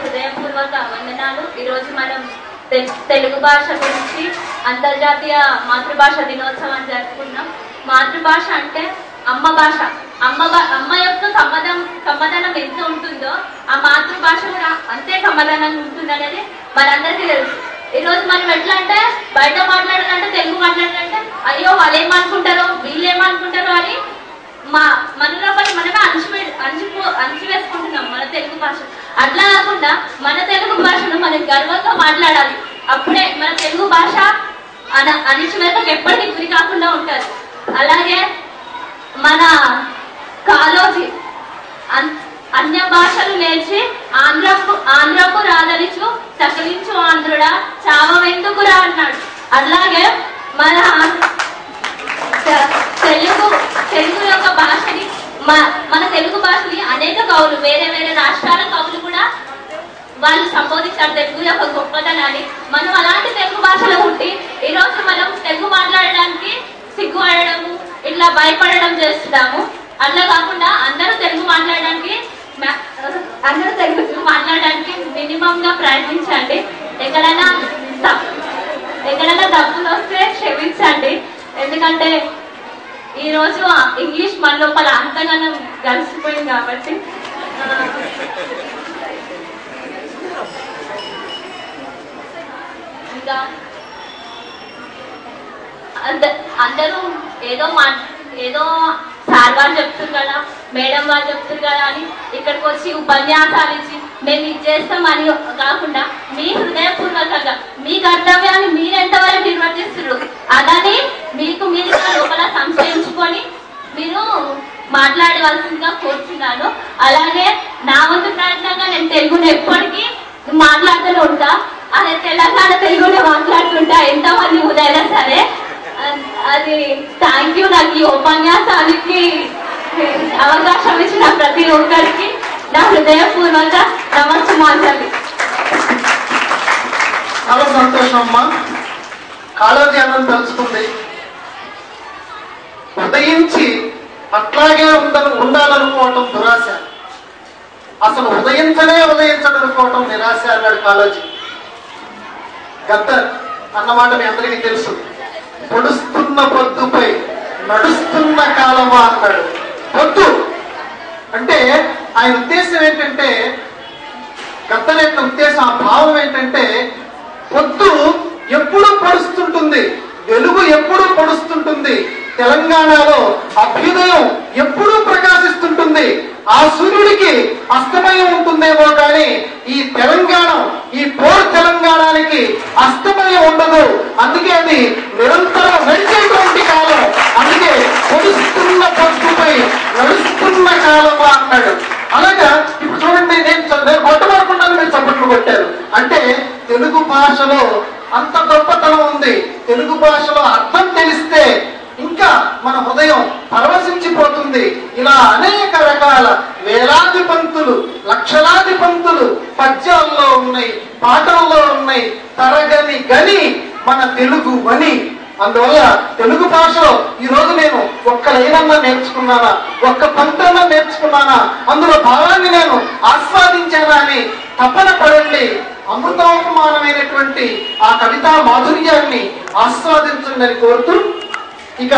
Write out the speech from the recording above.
హృదయపూర్వక వందనాలు. ఈరోజు మనం తెలుగు భాష గురించి అంతర్జాతీయ మాతృభాష దినోత్సవాన్ని జరుపుకున్నాం. మాతృభాష అంటే అమ్మ భాష. అమ్మ యొక్క కమ్మదనం ఎంత ఉంటుందో ఆ మాతృభాష కూడా అంతే కమ్మదనంగా ఉంటుంది అనేది మనందరికీ తెలుసు. ఈరోజు మనం ఎట్లా అంటే బయట మాట్లాడాలంటే తెలుగు మాట్లాడాలంటే అయ్యో వాళ్ళు ఏమనుకుంటారో వీళ్ళు ఏమనుకుంటారో అని మనలో మనమే అణిచివేసుకుంటున్నాం మన తెలుగు భాష. అట్లా కాకుండా మన తెలుగు భాషను మనం గర్వంగా మాట్లాడాలి. అప్పుడే మన తెలుగు భాష అణిచివేతకు ఎప్పటికీ గురి కాకుండా ఉంటుంది. అలాగే మన కాలోజీ అన్య భాషలు నేర్చి ఆంధ్రకు రాదలిచు సకలించు ఆంధ్రుడా చావెందుకురా అన్నాడు. అలాగే మన తెలుగు యొక్క భాషని మన తెలుగు భాషని అనేక కవులు వేరే వేరే రాష్ట్రాల కవులు కూడా వాళ్ళు సంబోధించారు తెలుగు యొక్క గొప్పతనాన్ని. మనం అలాంటి తెలుగు భాషలో ఉండి ఈరోజు మనం తెలుగు మాట్లాడడానికి సిగ్గుపడము ఇట్లా భయపడడం చేస్తున్నాము. అట్లా కాకుండా అందరూ తెలుగు మాట్లాడడానికి మినిమం గా ప్రయత్నించండి. ఎక్కడైనా తప్పులు వస్తే క్షమించండి. ఎందుకంటే ఈ రోజు ఇంగ్లీష్ మన లోపల అంతగానం కలిసిపోయింది కాబట్టి. ఇంకా అందరూ ఏదో సార్ వాళ్ళు చెప్తారు కదా, మేడం వాళ్ళు చెప్తారు కదా అని ఇక్కడికి వచ్చి ఉపన్యాసాలు ఇచ్చి మేము ఇది చేస్తామని కాకుండా మీ హృదయపూర్వకంగా మీ కర్తవ్యాన్ని మీరు ఎంతవరకు నిర్వర్తిస్తున్నారు అలానే మీకు మీరు లోపల సంశయించుకొని మీరు మాట్లాడవలసిందిగా కోరుతున్నాను. అలాగే నా వంతు ప్రయత్నంగా నేను తెలుగుని ఎప్పటికీ మాట్లాడుతూనే ఉంటా. అదే తెలంగాణ తెలుగునే మాట్లాడుతుంటా ఎంతమంది ఊరైనా సరే. అది థ్యాంక్ యూ. నాకు ఈ ఉపన్యాసానికి అవకాశం ఇచ్చిన ప్రతి ఒక్కరికి నా హృదయపూర్వక నమస్కారాలు. చాలా సంతోషం అమ్మా. కాళోజీ అన్నం తెలుసుకుంది. ఉదయించి అట్లాగే ఉండాలనుకోవటం దురాశ, అసలు ఉదయించడనుకోవటం నిరాశ అన్నాడు కాళోజీ. గద్దర్ అన్నమాట మీ అందరికీ తెలుసు. పొడుస్తున్న పొద్దుపై నడుస్తున్న కాలమా అన్నాడు. పొద్దు అంటే ఆయన ఉద్దేశం ఏంటంటే, గద్దర్ యొక్క ఉద్దేశం ఆ భావం ఏంటంటే పొద్దు ఎప్పుడూ పొడుస్తుంటుంది, వెలుగు ఎప్పుడూ పొడుస్తుంటుంది, తెలంగాణలో అభ్యుదయం ఎప్పుడూ ప్రకాశిస్తుంటుంది. ఆ సూర్యుడికి అస్తమయం ఉంటుందేమో కానీ ఈ తెలంగాణ, ఈ పోర్ తెలంగాణకి అస్తమయం ఉండదు. అందుకే అది నిరంతరం నడిచేటువంటి కాలం. అందుకే పొడుస్తున్న పొద్దుపై నడుస్తున్న కాలమా అన్నాడు. అలాగా ఇప్పుడు చూడండి, నేను కొట్టబడకుండా మీరు చప్పట్లు కొట్టారు అంటే తెలుగు భాషలో అంత గొప్పతనం ఉంది. తెలుగు భాషలో అర్థం తెలిస్తే ఇంకా మన హృదయం పరవశించిపోతుంది. ఇలా అనేక రకాల వేలాది పంక్తులు, లక్షలాది పంక్తులు పద్యాల్లో ఉన్నాయి, పాటల్లో ఉన్నాయి. తరగని గని మన తెలుగు వని. అందువల్ల తెలుగు భాషలో ఈరోజు నేను ఒక్క లైనన్నా నేర్చుకున్నానా, ఒక్క పంక్తన్నా నేర్చుకున్నానా, అందులో భావాన్ని నేను ఆస్వాదించానా అని తపన పడండి. అమృతోపమానమైనటువంటి ఆ కవితా మాధుర్యాన్ని ఆస్వాదించండి అని కోరుతూ ఇక